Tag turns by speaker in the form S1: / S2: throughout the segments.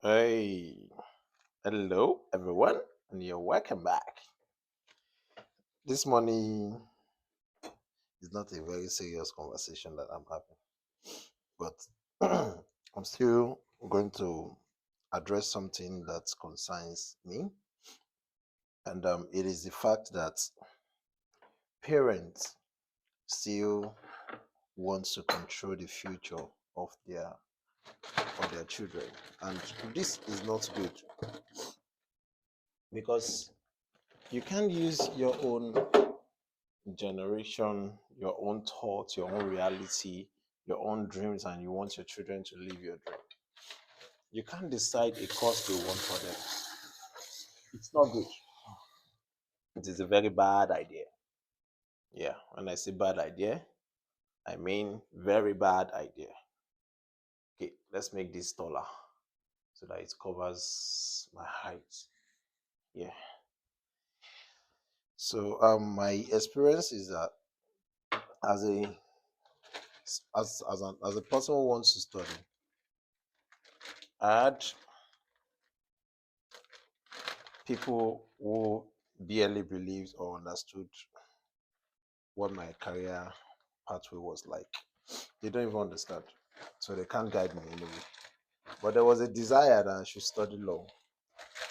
S1: Hey, hello everyone, and you're welcome back. This morning is not a very serious conversation that I'm having, but I'm still going to address something that concerns me, and it is the fact that parents still want to control the future of their children, and this is not good because you can't use your own generation, your own thoughts, your own reality, your own dreams, and you want your children to live your dream. You can't decide a course they want for them. It's not good. It is a very bad idea. Yeah, when I say bad idea, I mean very bad idea. Okay, let's make this taller so that it covers my height. Yeah. So my experience is that as a person who wants to study, I had people who barely believed or understood what my career pathway was like. They don't even understand. So they can't guide me anyway. But there was a desire that I should study law.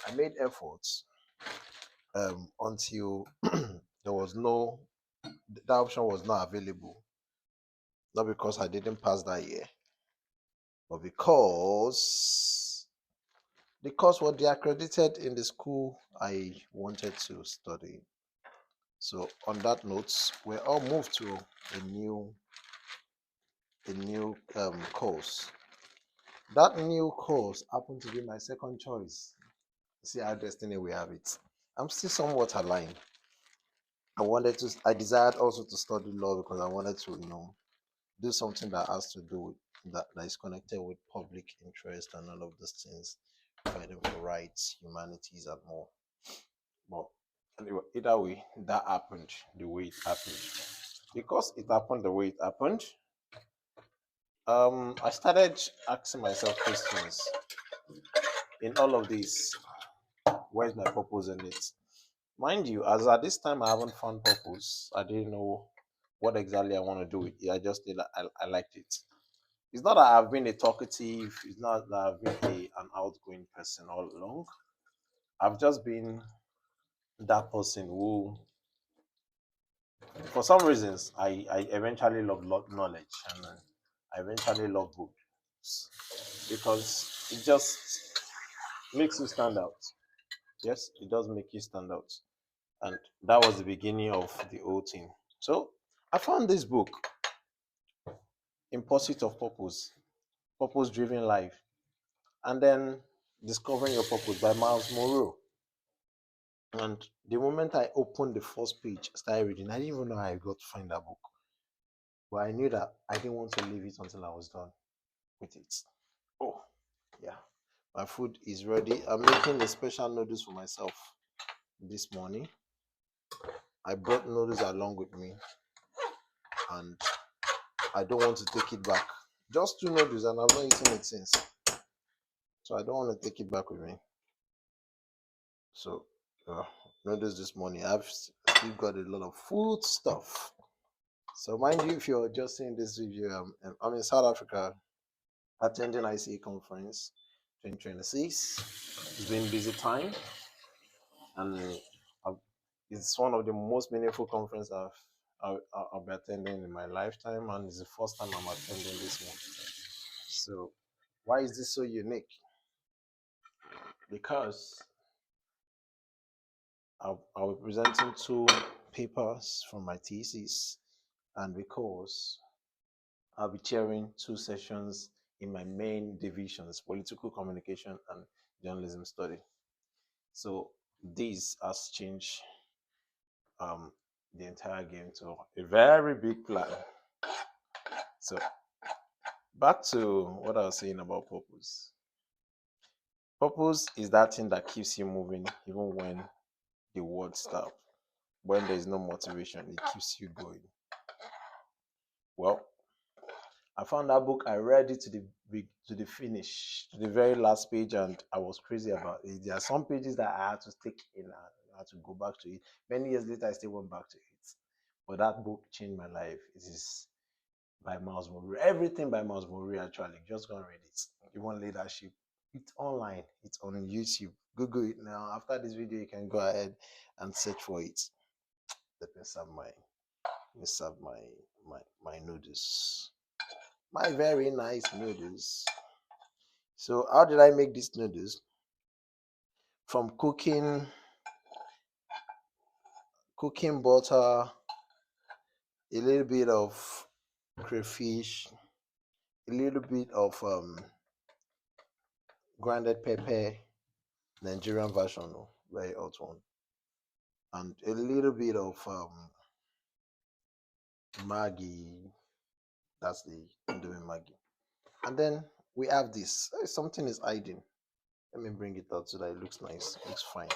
S1: I made efforts until there was no that option was not available. Not because I didn't pass that year, but because the course was accredited in the school I wanted to study. So on that note, we're all moved to a new course. That new course happened to be my second choice. See how destiny we have it. I'm still somewhat aligned. I desired also to study law because I wanted to, do something that has to do with that is connected with public interest and all of those things, fighting for rights, humanities, and more. But anyway, either way, that happened the way it happened. Because it happened the way it happened, I started asking myself questions in all of this. Where's my purpose in it? Mind you, as at this time I haven't found purpose. I didn't know what exactly I want to do with it. I just did I liked it. It's not that I've been a talkative, it's not that I've been an outgoing person all along. I've just been that person who for some reasons I eventually love knowledge and I eventually love books because it just makes you stand out. Yes, it does make you stand out. And that was the beginning of the whole thing. So I found this book, In Pursuit of Purpose, Purpose Driven Life, and then Discovering Your Purpose by Miles Monroe. And the moment I opened the first page, started reading, I didn't even know how I got to find that book. But I knew that I didn't want to leave it until I was done with it. Oh, yeah. My food is ready. I'm making a special noodles for myself this morning. I brought noodles along with me and I don't want to take it back. Just two noodles and I've not eaten it since. So I don't want to take it back with me. So, uh, noodles this morning. I've still got a lot of food stuff. So, mind you, if you're just seeing this video, I'm in South Africa attending ICA conference 2026. It's been busy time, and I've, it's one of the most meaningful conferences I'll be attending in my lifetime, and it's the first time I'm attending this one. So, why is this so unique? Because I'll be presenting two papers from my thesis, and because I'll be chairing two sessions in my main divisions, political communication and journalism study. So this has changed um, the entire game to a very big plan. So back to what I was saying about purpose. Purpose is that thing that keeps you moving even when the world stops. When there is no motivation, it keeps you going. Well, I found that book. I read it to the finish, to the very last page, and I was crazy about it. There are some pages that I had to stick in. I had to go back to it. Many years later, I still went back to it. But that book changed my life. It is by Miles Monroe. Everything by Miles Monroe, actually. Just go and read it. Even leadership. It's online. It's on YouTube. Google it now. After this video, you can go ahead and search for it. Let me serve my noodles. My very nice noodles. So how did I make these noodles? From cooking butter, a little bit of crayfish, a little bit of grounded pepper, Nigerian version, very hot one, and a little bit of Maggi. That's the Indomie Maggi. And then we have this. Something is hiding. Let me bring it out so that it looks nice. It looks fine.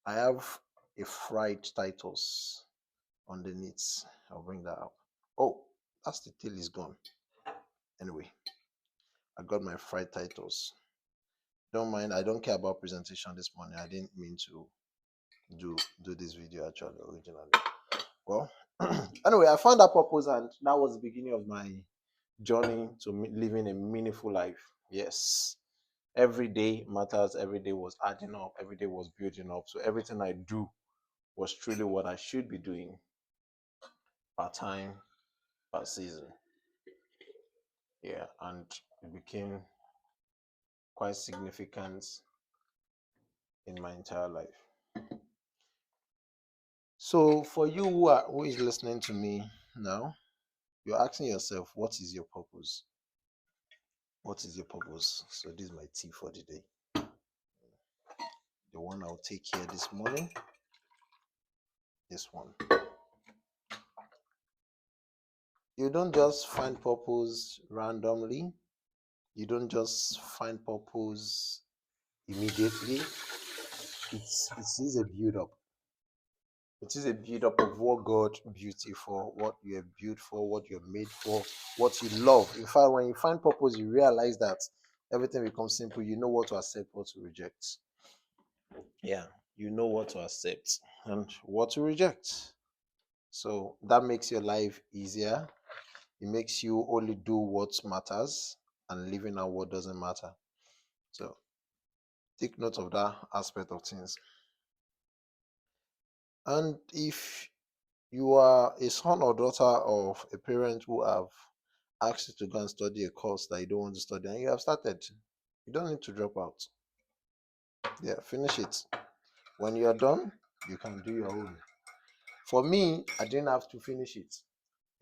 S1: I have a fried Titus underneath. I'll bring that up. Oh, that's the tail is gone. Anyway, I got my fried Titus. Don't mind, I don't care about presentation this morning. I didn't mean to do this video actually originally. Well, anyway, I found that purpose, and that was the beginning of my journey to living a meaningful life. Yes, every day matters. Every day was adding up. Every day was building up. So everything I do was truly what I should be doing, per time, per season. Yeah, and it became quite significant in my entire life. So for you who is listening to me now, you're asking yourself, what is your purpose? What is your purpose? So this is my tea for the day. The one I'll take here this morning. This one. You don't just find purpose randomly. You don't just find purpose immediately. It is a build up. It is a build up of what God built you for, what you are built for, what you're made for, what you love. In fact, when you find purpose, you realize that everything becomes simple. You know what to accept, what to reject. Yeah, you know what to accept and what to reject. So that makes your life easier. It makes you only do what matters and leaving out what doesn't matter. So take note of that aspect of things. And if you are a son or daughter of a parent who have asked you to go and study a course that you don't want to study and you have started, you don't need to drop out. Yeah, finish it. When you are done, you can do your own. For me, I didn't have to finish it.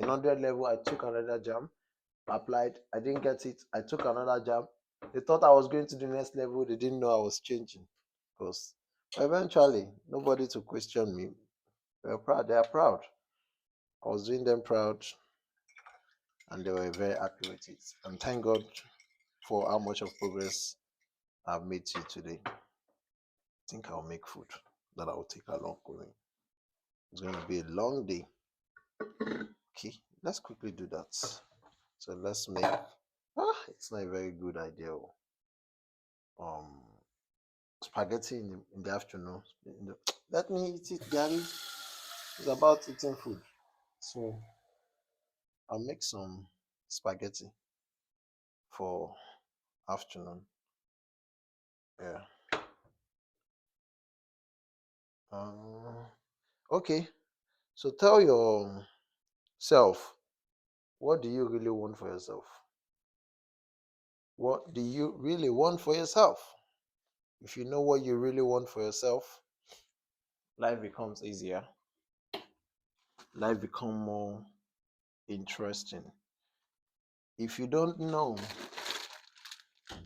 S1: In 100 level, I took another jam, applied, I didn't get it, I took another jam. They thought I was going to the next level, they didn't know I was changing. Because eventually, nobody to question me. They are proud. I was doing them proud, and they were very happy with it. And thank God for how much of progress I've made to today. I think I'll make food that I'll take along going. It's going to be a long day. Okay, let's quickly do that. So let's make. It's not a very good idea. Um, Spaghetti in the afternoon. Let me eat it, Gary. It's about eating food. So I'll make some spaghetti for afternoon. Yeah. Okay. So tell yourself, what do you really want for yourself? What do you really want for yourself? If you know what you really want for yourself, life becomes easier. Life becomes more interesting. If you don't know,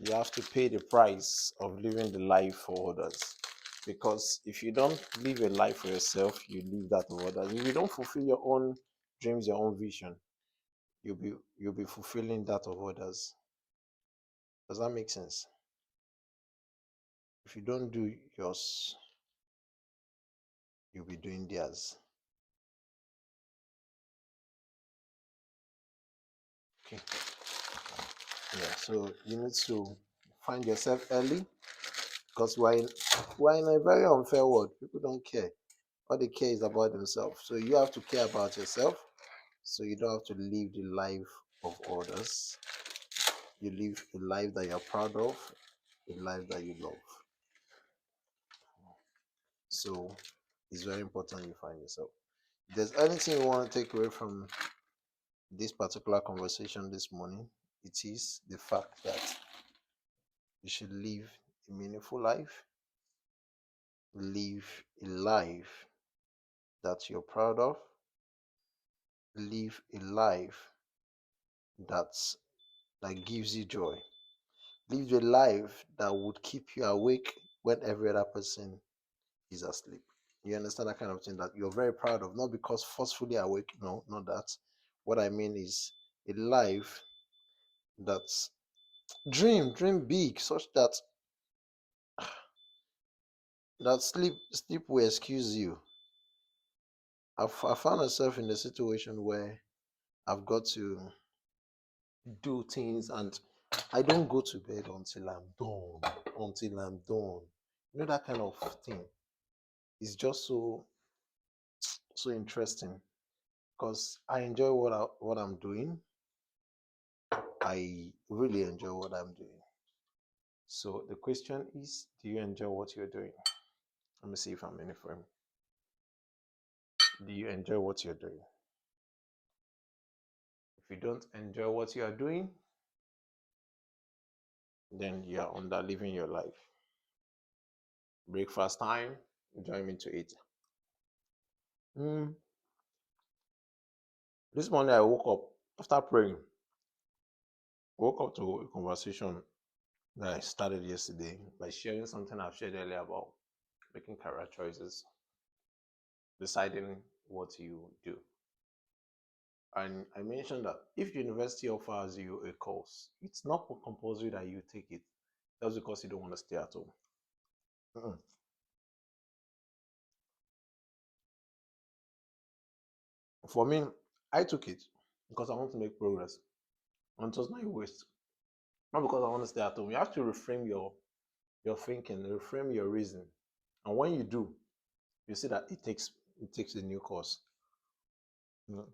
S1: you have to pay the price of living the life for others. Because if you don't live a life for yourself, you live that of others. If you don't fulfill your own dreams, your own vision, you'll be fulfilling that of others. Does that make sense? If you don't do yours, you'll be doing theirs. Okay. Yeah. So you need to find yourself early because we're in a very unfair world. People don't care. All they care is about themselves. So you have to care about yourself. So you don't have to live the life of others. You live a life that you're proud of, a life that you love. So it's very important you find yourself. If there's anything you want to take away from this particular conversation this morning, it is the fact that you should live a meaningful life, live a life that you're proud of, live a life that's that gives you joy. Live a life that would keep you awake when every other person is asleep. You understand that kind of thing that you're very proud of, not because forcefully awake, no, not that. What I mean is a life that's dream big, such that sleep will excuse you. I found myself in a situation where I've got to do things and I don't go to bed until I'm done. Until I'm done. You know that kind of thing. It's just so interesting because I enjoy what I'm doing. I really enjoy what I'm doing. So the question is, do you enjoy what you're doing? Let me see if I'm in a frame. Do you enjoy what you're doing? If you don't enjoy what you are doing, then you are under living your life. Breakfast time, join me to eat. Mm. This morning I woke up after praying. Woke up to a conversation that I started yesterday by sharing something I've shared earlier about making career choices, deciding what you do. And I mentioned that if university offers you a course, it's not compulsory that you take it just because you don't want to stay at home. Mm-mm. For me, I took it because I want to make progress. And it was not a waste. Not because I want to stay at home. You have to reframe your thinking, reframe your reason. And when you do, you see that it takes a new course. You know?